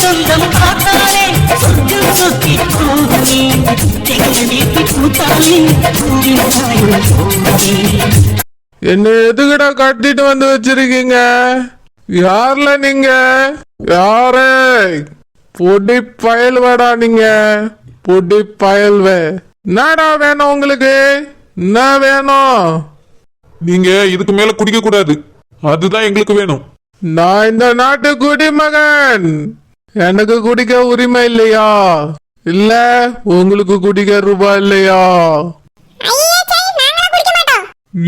சொந்தம் பார்த்தாலே சொர்க்கம் சுத்தி போகுமே எங்க வீட்டு பூத்தாலே என்ன எதுக்கிட்ட கட்டிட்டு வந்து வச்சிருக்கீங்க? யார்ல நீங்க? யாரு? பொடி பயல்வேடா நீங்க, பொடி பயல்வே. என்னடா வேணும் உங்களுக்கு? என்ன வேணும்? நீங்க இதுக்கு மேல குடிக்க கூடாது, அதுதான் எங்களுக்கு வேணும். நான் இந்த நாட்டு குடிமகன், எனக்கு குடிக்க உரிமை இல்லையா? இல்ல உங்களுக்கு குடிக்க ரூபாய் இல்லையா?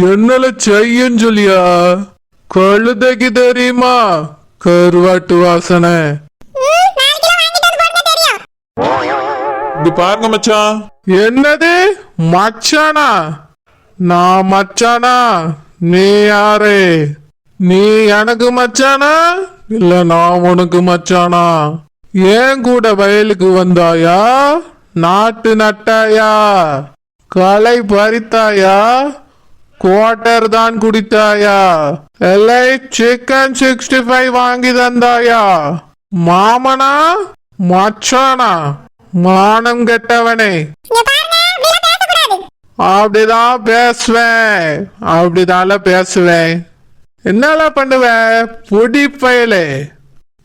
என்னால செய்யன்னு சொல்லியா? கழுதைக்கு தெரியுமா கருவாட்டு வாசனை? இது பாருங்க மச்சான். என்னது மச்சானா? நான் மச்சானா? நீ யாரு? நீ எனக்கு மச்சானா இல்ல நான் உனக்கு மச்சானா? ஏன் கூட வயலுக்கு வந்தாயா? நாட்டு நட்டாயா? களை பறித்தாயா? குவார்டர் தான் குடித்தாயா? இல்லை சிக்கன் 65 வாங்கி தந்தாயா? மாமனா மச்சானா? மானம் கெட்டவனே, அப்படிதான் பேசுவேன், அப்படிதான்ல பேசுவேன். என்னால பண்ணுவேன் பொடி பயலே?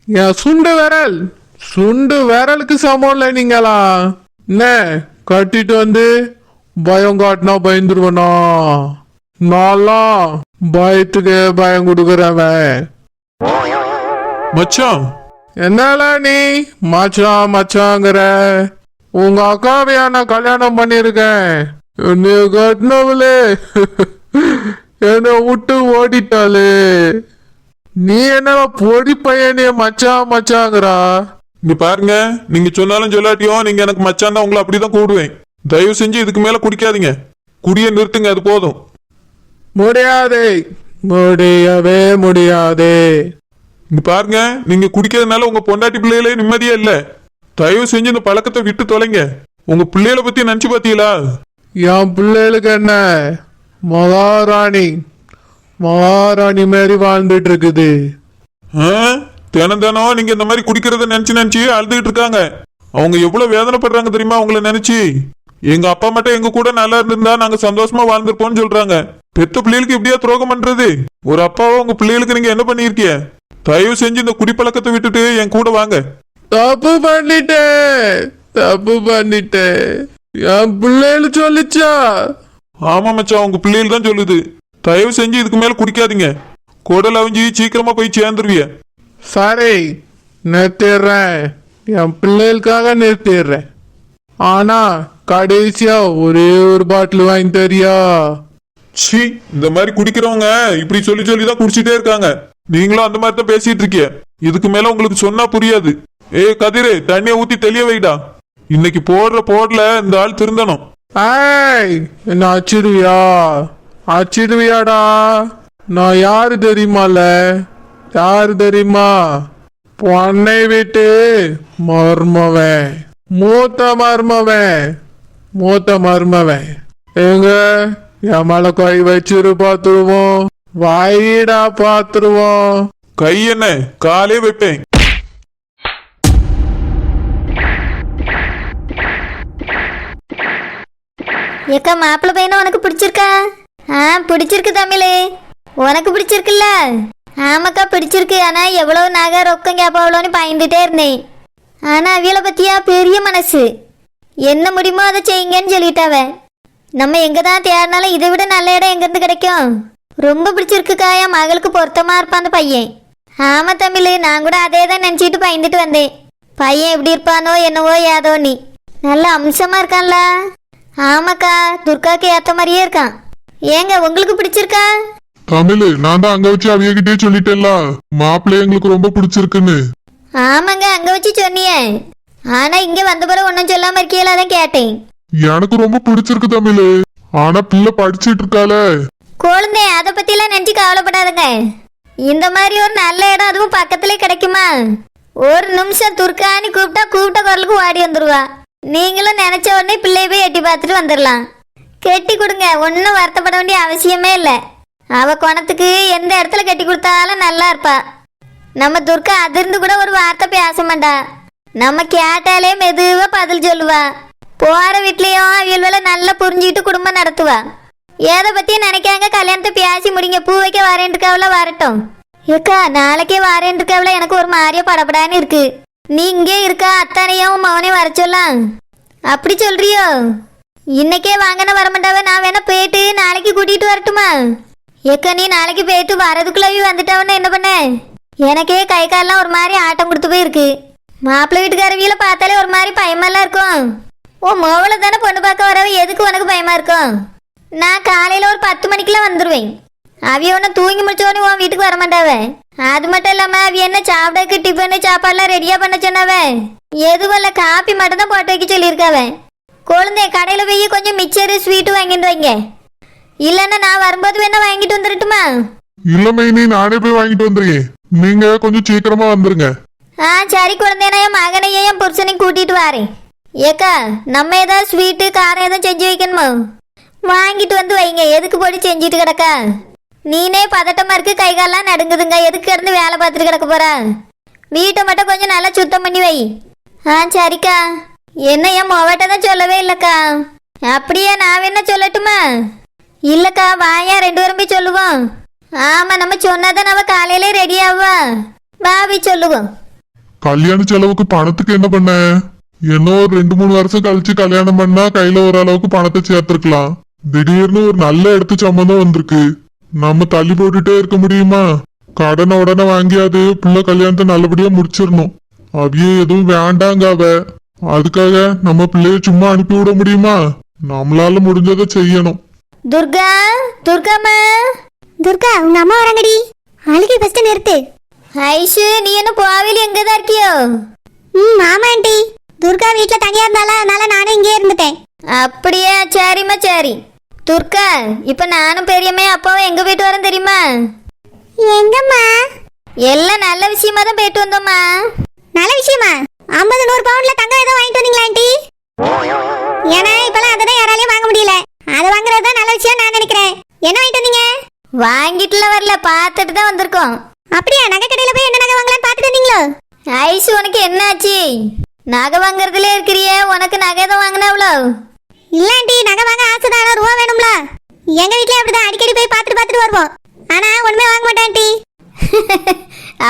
என் சுண்டு விரலுக்கு சமம் இல்லை நீங்களா? என்ன கட்டிட்டு வந்து பயம் காட்டினா பயந்துருவனா? நான்லாம் பயத்துக்கு பயம் கொடுக்கறவன். மச்சான் என்னால நீ மச்சான் மச்சாங்கிற? உங்க அக்காவையா நான் கல்யாணம் பண்ணிருக்கேன். என்னை கட்டினவளே என்னை விட்டு ஓடிட்டாளே. நீ என்ன பொடி பையனே மச்சான் மச்சாங்கிறா? இங்க பாருங்க, நீங்க சொன்னாலும் சொல்லாட்டியும் நீங்க எனக்கு மச்சான் தான், உங்களை அப்படிதான் கூடுவேன். தயவு செஞ்சு இதுக்கு மேல குடிக்காதீங்க, குடிய நிறுத்துங்க, அது போதும். முடியாதே, முடியவே முடியாதே. இங்க பாருங்க, நீங்க குடிக்கிறதுனால உங்க பொண்டாட்டி பிள்ளைகளே நிம்மதியா இல்ல. தயவு செஞ்சு இந்த பழக்கத்தை விட்டு தொலைங்க. உங்க பிள்ளைகளை பத்தி நினைச்சு பாத்தீங்களா? என் பிள்ளைகளுக்கு என்ன, மகாராணி மகாராணி மாதிரி வாழ்ந்துட்டு இருக்குது. தினம் தினம் நீங்க இந்த மாதிரி குடிக்கிறத நினைச்சு நினைச்சு அழுதுகிட்டு இருக்காங்க. அவங்க எவ்வளவு வேதனைப்படுறாங்க தெரியுமா உங்களை நினைச்சு? எங்க அப்பா மட்டும் எங்க கூட நல்லா இருந்திருந்தா நாங்க சந்தோஷமா வாழ்ந்துருப்போம்னு சொல்றாங்க. பெத்த பிள்ளைகளுக்கு எப்படியா துரோகம் பண்றது? ஒரு அப்பாவோ உங்க பிள்ளைகளுக்கு நீங்க என்ன பண்ணிருக்கீங்க? தயவு செஞ்சு இந்த குடிப்பழக்கத்தை விட்டுட்டு என் கூட வாங்க. தப்பு பண்ணிட்டேன். என் பிள்ளைகள் சொல்லிச்சா? ஆமா மச்சான், உங்க பிள்ளைகள் தான் சொல்லுது. தயவு செஞ்சு இதுக்கு மேல குடிக்காதீங்க. குடல் அவிஞ்சி சீக்கிரமா போய் சேர்ந்துருவிய. சரி நிறுத்திடுறேன், என் பிள்ளைகளுக்காக நிறுத்திடுறேன். ஆனா கடைசியா ஒரே ஒரு பாட்டில் வாங்கி தரியா? சி, இந்த மாதிரி குடிக்கிறவங்க இப்படி சொல்லி சொல்லிதான் குடிச்சிட்டே இருக்காங்க. நீங்களும் அந்த மாதிரி தான் பேசிட்டு இருக்கீங்க. இதுக்கு மேல உங்களுக்கு சொன்னா புரியாது. கதிரே, தண்ணிய ஊத்தி தெளிய வைடா. இன்னைக்கு போடல இந்த ஆள் திருந்தணும். என்ன அச்சிடுவியாடா? நான் யாரு தெரியுமால? யாரு தெரியுமா? பொண்ணை விட்டு மர்மவன், மூத்த மர்மவன். எங்க என் மேல கை வச்சிரு பாத்துருவோம். வாயிடா பாத்துருவோம். கை என்ன, காலே வைப்பேன். ஏக்கா, மாப்பிள்ளை பையனும் உனக்கு பிடிச்சிருக்கா? பிடிச்சிருக்கு தமிழே. உனக்கு பிடிச்சிருக்குல்ல? ஆமாக்கா பிடிச்சிருக்கு. ஆனா எவ்வளவு நகை ரொக்கம் கேட்பாவளோன்னு பயந்துட்டே இருந்தேன். ஆனா அவியலை பத்தியா பெரிய மனசு. என்ன முடியுமோ அதை செய்யுங்கன்னு சொல்லிட்டாவ. நம்ம எங்க தான் தேடினாலும் இதை விட நல்ல இடம் எங்கிருந்து கிடைக்கும்? ரொம்ப பிடிச்சிருக்குக்கா, என் மகளுக்கு பொருத்தமா இருப்பான் அந்த பையன். ஆமா தமிழ், நான் கூட அதே தான் நினைச்சிட்டு பயந்துட்டு வந்தேன். பையன் எப்படி இருப்பானோ என்னவோ ஏதோ. நீ நல்ல அம்சமா இருக்கான்ல? ஆமாக்கா, துர்காக்கு ஏத்த மாதிரியே இருக்கான். ஏங்க உங்களுக்கு பிடிச்சிருக்கா? தமிழ், நான் தான் அங்க வச்சு அவியகிட்டே சொல்லிட்டேன்ல, மாப்பிள்ளை எங்களுக்கு ரொம்ப பிடிச்சிருக்குன்னு. ஆமாங்க, அங்க வச்சு சொன்னியே. ஆனா இங்க வந்த பிறகு ஒன்னும் சொல்லாம இருக்கீங்களா, அதான் கேட்டேன். எனக்கு ரொம்ப பிடிச்சிருக்கு தமிழ். ஆனா பிள்ளை படிச்சிட்டு இருக்கால. குழந்தை அதை பத்தி எல்லாம் நினைச்சு கவலைப்படாதுங்க. இந்த மாதிரி ஒரு நல்ல இடம் அதுவும் பக்கத்துல கிடைக்குமா? ஒரு நிமிஷம் துர்கான்னு கூப்பிட்ட குரலுக்கு ஓடி வந்துருவா. நீங்களும் நினைச்ச உடனே பிள்ளைய போய் எட்டி பார்த்துட்டு வந்துடலாம். கெட்டி கொடுங்க, ஒன்னும் வருத்தப்பட வேண்டிய அவசியமே இல்லை. அவ குணத்துக்கு எந்த இடத்துல கட்டி கொடுத்தாலும் நல்லா இருப்பா. நம்ம துர்கா அதிர்ந்து கூட ஒரு வார்த்தை பேச மாட்டா. நம்ம கேட்டாலே மெதுவா பதில் சொல்லுவா. போற வீட்லயும் அவியல்வேல நல்லா புரிஞ்சுக்கிட்டு குடும்பம் நடத்துவா. எதை பத்தியும் நினைக்காங்க. கல்யாணத்தை பேசி முடிங்க. பூ வைக்க வரேன்ருக்காவில வரட்டும். ஏக்கா நாளைக்கே வரேன்ருக்காவில எனக்கு ஒரு மாதிரியா படப்படான்னு இருக்கு. நீ இங்கே இருக்கா அத்தானையும் மவனே வர சொல்லலாம். அப்படி சொல்றியோ? இன்னைக்கே வாங்கன்னு வரமாட்டாவ. நான் வேணா போயிட்டு நாளைக்கு கூட்டிட்டு வரட்டுமா? ஏக்கா நீ நாளைக்கு போயிட்டு வரதுக்குள்ளவே வந்துட்டாவன்னு என்ன பண்ண? எனக்கே கை காலெல்லாம் ஒரு மாதிரி ஆட்டம் கொடுத்து போயிருக்கு. மாப்பிள்ளை வீட்டுக்காரவியில பார்த்தாலே ஒரு மாதிரி பயமெல்லாம் இருக்கும். ஓ மோவலை தானே பொண்ணு பார்க்க வரவ, எதுக்கு உனக்கு பயமா இருக்கும்? நான் காலையில ஒரு 10 மணிக்கெல்லாம் வந்துடுவேன். அவிய ஒன்று தூங்கி முடிச்சோன்னு உன் வீட்டுக்கு வரமாட்டாவ. அது மட்டும் இல்லாம அவிய என்ன சாப்பிடக்கு டிஃபனு சாப்பாடுலாம் ரெடியா பண்ண சொன்னாவ. எதுவும் இல்லை, காப்பி மட்டும் தான் போட்டு வைக்க சொல்லியிருக்காவ. குழந்தை கடையில் போய் கொஞ்சம் மிச்சரு ஸ்வீட்டு வாங்கிட்டு வைங்க. இல்லைன்னா நான் வரும்போது வேணா வாங்கிட்டு வந்துடட்டுமா? இல்ல மைனி, நானே போய் வாங்கிட்டு வந்துருக்கேன். நீங்க கொஞ்சம் சீக்கிரமா வந்துருங்க. சரி குழந்தை, நான் என் மகனையும் என் புருஷனையும் கூட்டிட்டு வரேன். ஏக்கா நம்ம ஏதாவது ஸ்வீட்டு காரம் எதுவும் செஞ்சு வைக்கணுமா? வாங்கிட்டு வந்து வைங்க. எதுக்கு போட்டு செஞ்சுட்டு கிடக்கா? நீனே பதட்டமா இருக்கு, கை காலெல்லாம் நடுங்குதுங்க. எதுக்கு இருந்து வேலை பார்த்துட்டு கிடக்க போற? வீட்டை மட்டும் கொஞ்சம் நல்லா சுத்தம் பண்ணி வை. சரிக்கா. என்ன என் மொவட்ட தான் சொல்லவே இல்லைக்கா. அப்படியே நான் வேணா சொல்லட்டுமா? இல்லைக்கா வாயா 2 பேரும் போய் சொல்லுவோம். ஆமா நம்ம சொன்னாதான் நம்ம காலையிலே ரெடி ஆவா. பாபி சொல்லுவோம். கல்யாண செலவுக்கு பணத்துக்கு என்ன பண்ண? இன்னும் ஒரு 2-3 வருஷம் கழிச்சு கல்யாணம் பண்ணா கையில ஓரளவுக்கு பணத்தை சேர்த்திருக்கலாம். திடீர்னு ஒரு நல்ல இடத்து சம்மந்தம் வந்திருக்கு. நம்ம தள்ளி போட்டுட்டே இருக்க முடியுமா? கடனை உடனே வாங்கியாது பிள்ளை கல்யாணத்தை நல்லபடியா முடிச்சிடணும். அவிய எதுவும் வேண்டாங்க அவ. அதுக்காக நம்ம பிள்ளைய சும்மா அனுப்பி விட முடியுமா? நம்மளால முடிஞ்சதை செய்யணும். துர்கா, துர்காமா. துர்கா உங்க அம்மா வராங்கடி. அழுகி ஃபர்ஸ்ட் நிறுத்து. ஐஷு நீ என்ன போவில எங்கதான் இருக்கியோ? ஆமா ஆண்டி. துர்கா வீட்ல தனியா இருந்தால அதனால நானும் இங்கே இருந்துட்டேன். அப்படியா? சரிம்மா சரி. துர்கா இப்ப நானும் பெரியம்மா அப்பாவும் எங்க போயிட்டு வரோம் தெரியுமா? எங்கம்மா? எல்லாம் நல்ல விஷயமா தான் போயிட்டு வந்தோம்மா. நல்ல விஷயமா? 50-100 பவுண்ட்ல தங்கம் ஏதோ வாங்கிட்டு வந்தீங்களா ஆண்டி? ஏன்னா இப்பெல்லாம் அதை தான் யாராலையும் வாங்க முடியல. அதை வாங்குறது தான் நல்ல விஷயம் நான் நினைக்கிறேன். என்ன வாங்கிட்டு வந்தீங்க? வாங்கிட்டுல வரல, பார்த்துட்டு தான் வந்திருக்கோம். அப்படியா? நகை கடையில போய் என்ன நகை வாங்கலாம்னு பார்த்துட்டு வந்தீங்களோ? ஐஷு உனக்கு என்னாச்சு? நகை வாங்குறதுல இருக்கிறியே, உனக்கு நகை தான் வாங்கினாவ்ளோ? இல்ல ஆண்டி, நகை வாங்க ஆசைதான், ரூபா வேணும்ல. எங்க வீட்லயே அப்படிதான் அடிக்கடி போய் பார்த்துட்டு வருவோம். ஆனா ஒண்ணுமே வாங்க மாட்டேன் ஆண்டி.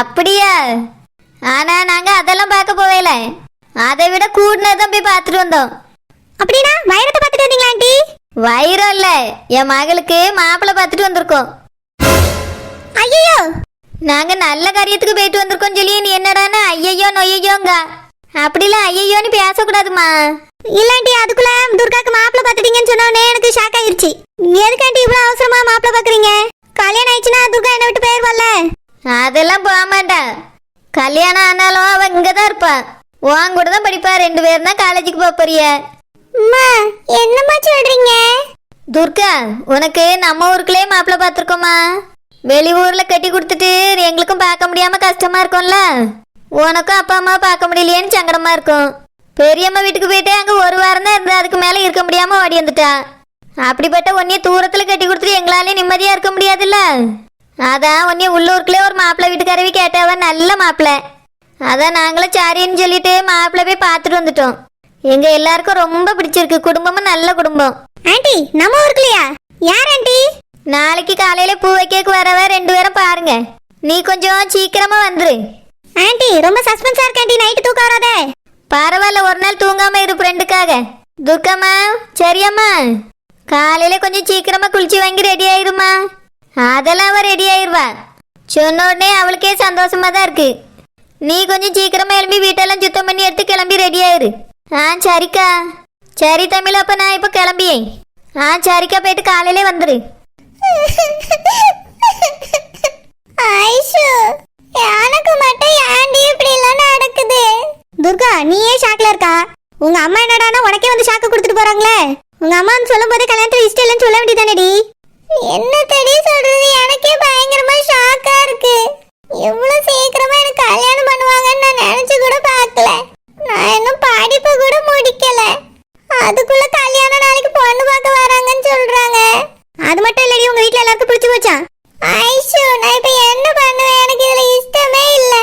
அப்படியா? ஆனா நாங்க அதெல்லாம் பார்க்க போவேல, அதை விட கூடுனதான் போய் பார்த்துட்டு வந்தோம். அப்படின்னா வைரத்தை பார்த்துட்டு வந்தீங்களா ஆண்டி? வைரம் இல்ல, என் மகளுக்கு மாப்பிள்ளை பார்த்துட்டு வந்திருக்கோம். ஐயோ, நாங்க நல்ல காரியத்துக்கு போயிட்டு வந்திருக்கோம் சொல்லி நீ என்னடான்னு ஐயையோ நொய்யோங்க. அப்படிலாம் ஐயையோன்னு பேசக்கூடாதுமா. இல்லாண்டி அதுக்குள்ள துர்காக்கு மாப்பிள்ளை பார்த்துட்டீங்கன்னு சொன்னோடனே எனக்கு ஷாக் ஆயிருச்சு. எதுக்காண்டி இவ்வளவு அவசரமா மாப்பிள்ளை பாக்குறீங்க? கல்யாணம் ஆயிடுச்சுன்னா துர்கா என்ன விட்டு போயிருவாள்ல. அதெல்லாம் போக மாட்டா. கல்யாணம் ஆனாலும் அவ இங்கதான் இருப்பா. உன் கூட தான் படிப்பா. 2 பேரும் தான் காலேஜுக்கு போக போறிய. அம்மா என்னம்மா சொல்றீங்க? துர்கா உனக்கு நம்ம ஊருக்குள்ளே மாப்பிள்ளை பார்த்துருக்கோமா. வெளியூர்ல கட்டி கொடுத்துட்டு எங்களுக்கும் பார்க்க முடியாம கஷ்டமா இருக்கும்ல. உனக்கும் அப்பா அம்மா பார்க்க முடியலையேன்னு சங்கடமா இருக்கும். பெரியம்மா வீட்டுக்கு போயிட்டு அங்க 1 வாரம் தான் இருந்தா, அதுக்கு மேல இருக்க முடியாம ஓடி வந்துட்டா. அப்படிப்பட்ட உன்னைய தூரத்துல கட்டி கொடுத்துட்டு எங்களாலே நிம்மதியா இருக்க முடியாதுல்ல. அதான் உன்னைய உள்ளூருக்குள்ளே ஒரு மாப்பிள்ளை வீட்டுக்காரவி கேட்டாவ, நல்ல மாப்பிள்ளை. அதான் நாங்களும் சாரின்னு சொல்லிட்டு மாப்பிள்ளை போய் பார்த்துட்டு வந்துட்டோம். எங்க எல்லாருக்கும் ரொம்ப பிடிச்சிருக்கு. குடும்பமும் நல்ல குடும்பம். ஆண்டி நம்ம ஊருக்குலையா? யார் ஆண்டி? நாளைக்கு காலையில பூ வைக்க வரவ 2 பேரும் பாருங்க. நீ கொஞ்சம் சீக்கிரமா வந்துரு. ஆண்டி ரொம்ப சஸ்பென்ஸா இருக்கு ஆண்டி. நைட்டு தூக்கம் வராதே. பரவாயில்ல, ஒரு நாள் தூங்காம இரு ஃப்ரெண்டுக்காக. துர்கம்மா சரியாம்மா? காலையில கொஞ்சம் சீக்கிரமா குளிச்சு வாங்கி ரெடி ஆயிருமா. அதெல்லாம் அவ ரெடி ஆயிருவா. சொன்ன உடனே அவளுக்கே சந்தோஷமா தான் இருக்கு. நீ கொஞ்சம் சீக்கிரமா எழும்பி வீட்டெல்லாம் சுத்தம் பண்ணி எடுத்து கிளம்பி ரெடி ஆயிரு. சரிக்கா. சரி தமிழ், அப்ப நான் இப்ப கிளம்பியேன். சரிக்கா, போயிட்டு காலையிலே வந்துரு. ஐஷு எனக்கு மட்டும் ஆண்டி இப்படி எல்லாம் நடக்குது. துர்கா நீயே ஷாக்ல இருக்கா? உங்க அம்மா என்னடானா உனக்கே வந்து ஷாக்கு கொடுத்துட்டு போறாங்களே. உங்க அம்மா சொல்லும் போது கல்யாணத்துல இஷ்டம் இல்லைன்னு சொல்ல வேண்டியதானடி? என்ன தெரிய சொல்றது, எனக்கே பயங்கரமா ஷாக்கா இருக்கு. இவ்வளவு சீக்கிரமா எனக்கு கல்யாணம் பண்ணுவாங்கன்னு நான் நினைச்சு கூட பார்க்கல. நான் இன்னும் படிப்பு கூட முடிக்கல, அதுக்குள்ள கல்யாணம் நாளைக்கு பொண்ணு பார்க்க வராங்கன்னு சொல்றாங்க. அது மட்டும் இல்லடி, உங்க வீட்ல எல்லாருக்கும் பிடிச்சு போச்சா? ஐஷு நான் இப்ப என்ன பண்ணுவேன்? எனக்கு இதுல இஷ்டமே இல்ல.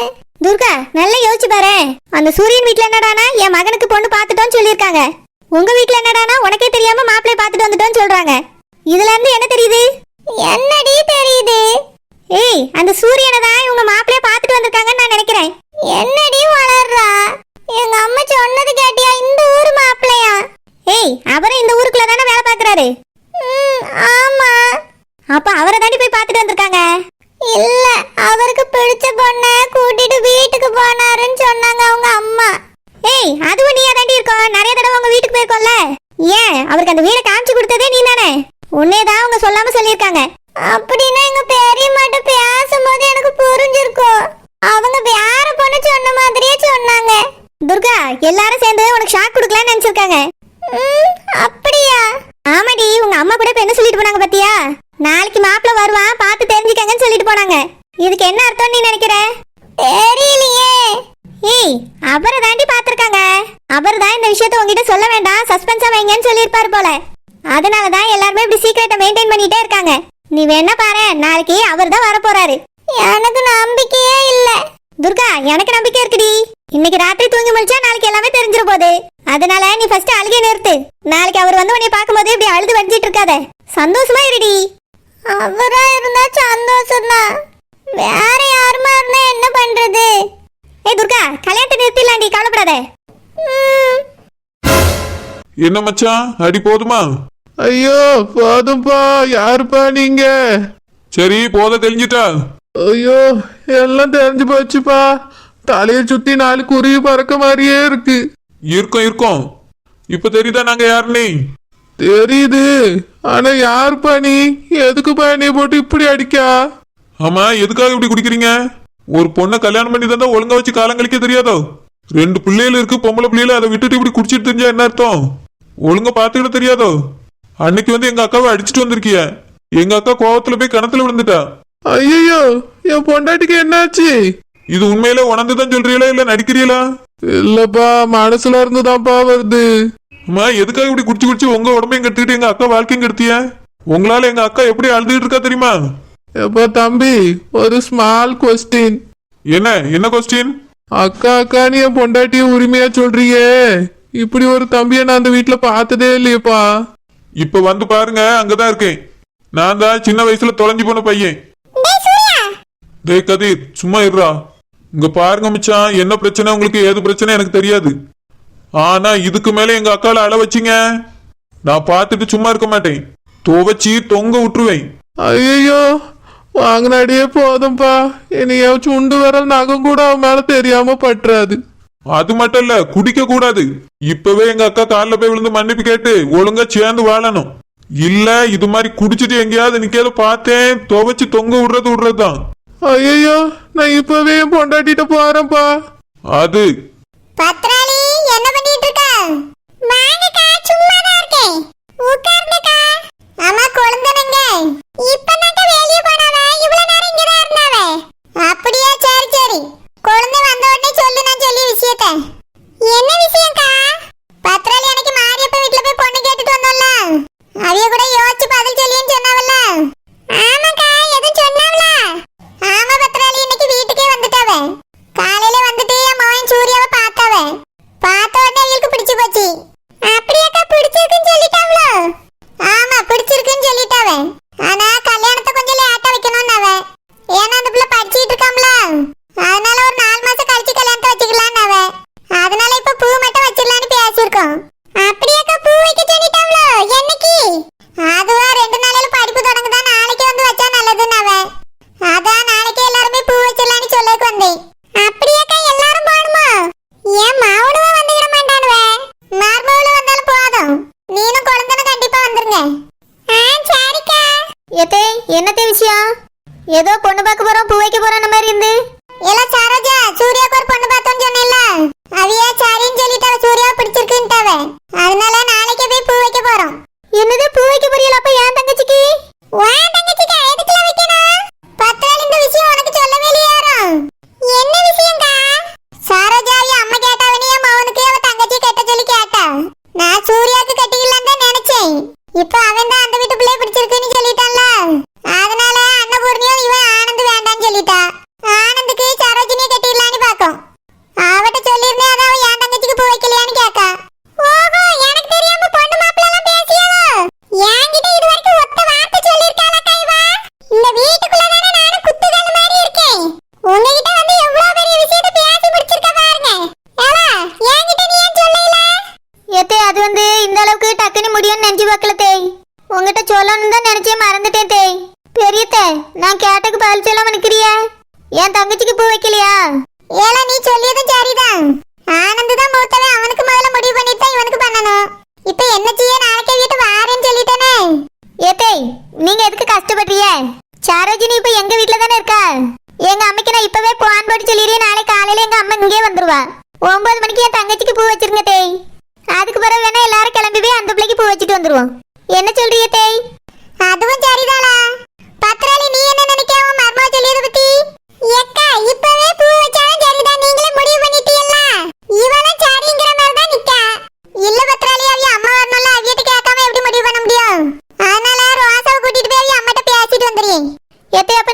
அந்த சூரியன் வீட்ல என்னடானா என் மகனுக்கு பொண்ணு பார்த்துட்டோம்னு சொல்லியிருக்காங்க. உங்க வீட்ல என்னடானா உனக்கே தெரியாம மாப்பிள்ளை பார்த்துட்டு வந்துட்டோம்னு சொல்றாங்க. இதுல இருந்து என்ன தெரியுது? என்னடி தெரியுது? ஏய், அந்த சூரியனை தான் இவங்க மாப்பிள்ளைய பார்த்துட்டு வந்திருக்காங்கன்னு நான் நினைக்கிறேன். என்னடி வளர்றா? எங்க அம்மா சொன்னது கேட்டியா? இந்த ஊர் மாப்பிள்ளையா? ஏய், அவரும் இந்த ஊருக்குள்ள தானே வேலை பார்க்கறாரு. ஆமா. அப்ப அவரை தாண்டி போய் பார்த்துட்டு வந்திருக்காங்க. இல்ல, அவருக்கு பிடிச்ச பொண்ணை கூட்டிட்டு வீட்டுக்கு போனாருன்னு சொன்னாங்க அவங்க அம்மா. ஏய், அதுவும் நீயா தாண்டி இருக்கோம். நிறைய தடவை உங்க வீட்டுக்கு போயிருக்கோம்ல. ஏன், அவருக்கு அந்த வீடை காமிச்சு கொடுத்ததே நீ தானே. உன்னேதான் அவங்க சொல்லாம சொல்லியிருக்காங்க. அப்படின்னா எங்க பெரியம்மாட்ட பேசும்போது எனக்கு புரிஞ்சிருக்கும். அவங்க வேற பொண்ணு சொன்ன மாதிரியே சொன்னாங்க. துர்கா, எல்லாரும் சேர்ந்து உனக்கு ஷாக் கொடுக்கலாம்னு நினைச்சிருக்காங்க. அப்படியா? ஆமாடி, உங்க அம்மா கூட இப்ப என்ன சொல்லிட்டு போனாங்க பாத்தியா? நாளைக்கு மாப்பிள்ள வருவான், பார்த்து தெரிஞ்சுக்கங்கன்னு சொல்லிட்டு போனாங்க. இதுக்கு என்ன அர்த்தம் நீ நினைக்கிற? தெரியலையே. ஏய், அவரை தாண்டி பார்த்திருக்காங்க. அவர் தான் இந்த விஷயத்த உங்ககிட்ட சொல்ல வேண்டாம், சஸ்பென்ஸா வைங்கன்னு சொல்லியிருப்பாரு போல. அதனாலதான் எல்லாருமே இப்படி சீக்கிரட்டை மெயின்டைன் பண்ணிட்டே இருக்காங்க. நீ வேணா பாரு, நாளைக்கு அவர் தான் வர போறாரு. எனக்கு நம்பிக்கையே இல்ல. துர்கா, எனக்கு நம்பிக்கை இருக்குடி. இன்னைக்கு ராத்திரி தூங்கி முடிச்சா நாளைக்கு எல்லாமே தெரிஞ்சிட போகுது. அதனால நீ ஃபர்ஸ்ட் அழுகை நிறுத்து. நாளைக்கு அவர் வந்து உன்னை பார்க்கும்போது இப்படி அழுது வடிச்சிட்டு இருக்காத. சந்தோஷமா இருடி. அவரா இருந்தா சந்தோஷம் தான். வேற யாருமா இருந்தா என்ன பண்றது? ஏய் துர்கா, கல்யாணத்தை நிறுத்திடலாண்டி, கவலைப்படாத. என்ன மச்சான், அடி போதுமா? ஐயோ போதும்பா. யாருப்பா நீங்க? சரி, போத தெரிஞ்சிட்டா? ஐயோ, எல்லாம் தெரிஞ்சு போச்சுப்பா. தலையை சுத்தி 4 குருவி பறக்க மாதிரியே இருக்கு. இருக்கும். இப்ப தெரியுதா நாங்க யாருன்னு? தெரியுது. ஆனா யாருப்பா நீ? எதுக்குப்பா நீ போட்டு இப்படி அடிக்கா? ஆமா, எதுக்காக இப்படி குடிக்கிறீங்க? ஒரு பொண்ணை கல்யாணம் பண்ணி தந்தா ஒழுங்கா வச்சு காலங்களிக்க தெரியாதோ? 2 பிள்ளைகள் இருக்கு, பொம்பளை பிள்ளைல, அதை விட்டுட்டு இப்படி குடிச்சிட்டு தெரிஞ்சா என்ன அர்த்தம்? ஒழுங்கா பாத்துக்கிட்ட தெரியாதோ? அன்னைக்கு வந்து எங்க அக்காவை அடிச்சுட்டு வந்திருக்கிய. எங்க அக்கா கோவத்துல போய் கிணத்துல விழுந்துட்டா. ஐயோ, என் பொண்டாட்டிக்கு என்னாச்சு? இது உண்மையில உணர்ந்துதான் சொல்றீங்களா இல்ல நடிக்கிறீங்களா? இல்லப்பா, மனசுல இருந்துதான்ப்பா வருது. அம்மா, எதுக்காக இப்படி குடிச்சு குடிச்சு உங்க உடம்பையும் கெடுத்துட்டு எங்க அக்கா வாழ்க்கையும் கெடுத்திய? உங்களால எங்க அக்கா எப்படி அழுதுட்டு இருக்கா தெரியுமா? எப்பா தம்பி, ஒரு ஸ்மால் கொஸ்டின். என்ன கொஸ்டின்? அக்கா அக்கான்னு என் பொண்டாட்டிய உரிமையா சொல்றியே, இப்படி ஒரு தம்பிய நான் அந்த வீட்டுல பார்த்ததே இல்லையப்பா. இப்ப வந்து பாருங்க, அங்கதான் இருக்கேன். நான் தான் சின்ன வயசுல தொலைஞ்சு போன பையன். டேய் கதிர், சும்மா இருடா. இங்க பாருங்க மச்சான், என்ன பிரச்சனை உங்களுக்கு, ஏது பிரச்சனை எனக்கு தெரியாது. ஆனா இதுக்கு மேல எங்க அக்கால அழ வச்சிங்க, நான் பார்த்துட்டு சும்மா இருக்க மாட்டேன். துவச்சி தொங்க விட்டுருவேன். ஐயோ, வாங்கினாடியே போதும்பா. என்னைய சுண்டு வரல் நகம் கூட அவன் மேல தெரியாம பற்றாது. அது மட்டும் இல்ல, குடிக்க கூடாது. இப்பவே எங்க அக்கா காலில் போய் விழுந்து மன்னிப்பு கேட்டு ஒழுங்கா சேர்ந்து வாழணும். இல்ல இது மாதிரி குடிச்சிட்டு எங்கேயாவது நிக்காத பார்த்தேன், துவச்சு தொங்க விடுறதுதான். ஐயோ, நான் இப்பவே என் பொண்டாட்டிட்ட போறேன்ப்பா. அது பத்ராளி, என்ன பண்ணிட்டு இருக்க? வாங்கக்கா, சும்மா தான் இருக்கேன். உட்காருங்கக்கா. அம்மா கொழுந்தனங்க இப்பதான்க்கா வெளிய போனாவ, இவ்வளவு நேரம் இங்க தான் இருந்தாவ. அப்படியே, சரி சரி. கொழுந்த வந்த உடனே சொல்லு, நான் சொல்லி விஷயத்த. என்ன விஷயம்க்கா? பத்ராளி அன்னைக்கு மாரியப்ப வீட்ல போய் பொண்ணு கேட்டுட்டு வந்தோம்ல, அவிய கூட யோசிச்சு பதில் சொல்லின்னு சொன்னாவல்ல? ஆமாக்கா, எதுவும் சொன்னாவல? ஆமா பத்ராளி, இன்னைக்கு வீட்டுக்கே வந்துட்டாவ. காலையில வந்துட்டு என் மகன் சூர்யாவை பார்த்தாவ. பார்த்த உடனே அவங்களுக்கு பிடிச்சு போச்சு. அப்படியாக்கா, பிடிச்சிருக்குன்னு சொல்லிட்டாவளோ? ஆமா, பிடிச்சிருக்குன்னு சொல்லிட்டாவ. ஆனா கல்யாணத்தை கொஞ்சம் லேட்டா வைக்கணும்னாவ. ஏன்னா அந்த பிள்ளை படிச்சுட்டு இருக்காம்ல, அதனால ஒரு 4 மாசம் கழிச்சு கல்யாணத்தை வச்சுக்கலாம்னாவ. அதனால இப்ப பூ மட்டும் வச்சிடலான்னு பேசியிருக்கோம். அப்படியாக்கா, பூ வைக்க சொல்லிட்டாவளோ? என்னைக்கு? அதுவா 2 நாளையில படிப்பு தொடங்குதா, நாளைக்கு வந்து வச்சா நல்லதுன்னாவ. அதான் நாளைக்கே எல்லாருமே பூ வச்சிடலான்னு சொல்லக்கு வந்தேன். அப்படியாக்கா, எல்லாரும் போகணுமா? ஏன் மாவனுவா வந்துக்கிட மாட்டானுவே? மார்மவுல வந்தாலும் போதும். நீனும் குழந்தைன்னு கண்டிப்பா வந்துருங்க. சரிக்கா. ஏத்தே, என்னத்தே விஷயம்? ஏதோ பொண்ணு பார்க்க போறோம், பூ வைக்க போறோம் மாதிரி இருந்து. இல்ல சரோஜா, சூர்யாக்கு ஒரு பொண்ணு பார்த்தோம்னு சொன்னேன்ல, அவிய சரின்னு சொல்லிட்டாவ, சூர்யாவை பிடிச்சிருக்குன்ட்டாவ. அதனால நாளைக்கே போய் பூ வைக்க போறோம். என்னது, பூ வைக்க போறீங்களா? அப்ப என் தங்கச்சிக்கு? உன் தங்கச்சிக்கு எதுக்குல வைக்கணும்? பத்ராளி, இந்த விஷயம் உனக்கு சொல்லவே இல்லையாரும்? என்ன விஷயம்க்கா? சரோஜாவி அம்மா கேட்டாவனே, அவனுக்கு அவ தங்கச்சி கட்ட சொல்லி கேட்டா. நான் சூர்யாவுக்கு கட்டிக்கலான்னு தான் நினைச்சேன். இப்ப அவன் தான் அந்த வீட்டு பிள்ளைய பிடிச்சிருக்குன்னு சொல்லிட்டான்ல, அதனால அன்னபூர்ணியும் இவன் ஆனந்து வேண்டான்னு ஆனந்து தான் மூத்தவன், அவனுக்கு முதல்ல முடிவு பண்ணிட்டு தான் இவனுக்கு பண்ணணும். இப்போ என்ன செய்ய, நாளைக்கே வீட்டு வாரேன்னு சொல்லிட்டேனே. ஏத்தே நீங்க எதுக்கு கஷ்டப்படுறீங்க? சரோஜினி இப்ப எங்க வீட்ல தானே இருக்கா. எங்க அம்மைக்கு நான் இப்பவே பிளான் போட்டு சொல்லிடுறேன். நாளை காலையில எங்க அம்மா இங்கே வந்துருவா. 9 மணிக்கு என் தங்கச்சிக்கு பூ வச்சிருங்க தேய். அதுக்கு பிறகு வேணா எல்லாரும் கிளம்பி போய் அந்த பிள்ளைக்கு பூ வச்சுட்டு வந்துருவோம். என்ன சொல்றீங்க தேய்? அதுவும் சரிதானா. பத்ராளி, நீ என்ன நினைக்க? உன் மர்மா சொல்லியத பத்தி? ஏக்கா, இப்பவே பூ வச்சாலும் சரிதான், நீங்களே முடிவு பண்ணிட்டீல்ல. இவனும் சரிங்கிற மாதிரி தான் நிக்கா. இல்ல பத்ராளி, அவிய அம்மா வரணும்ல, அவியிட்ட கேட்காம எப்படி முடிவு பண்ண முடியும்? அதனால ரோசாவை கூட்டிட்டு போய் அவிய அம்மாட்ட பேசிட்டு வந்துடுறேன். ஏத்தே அப்ப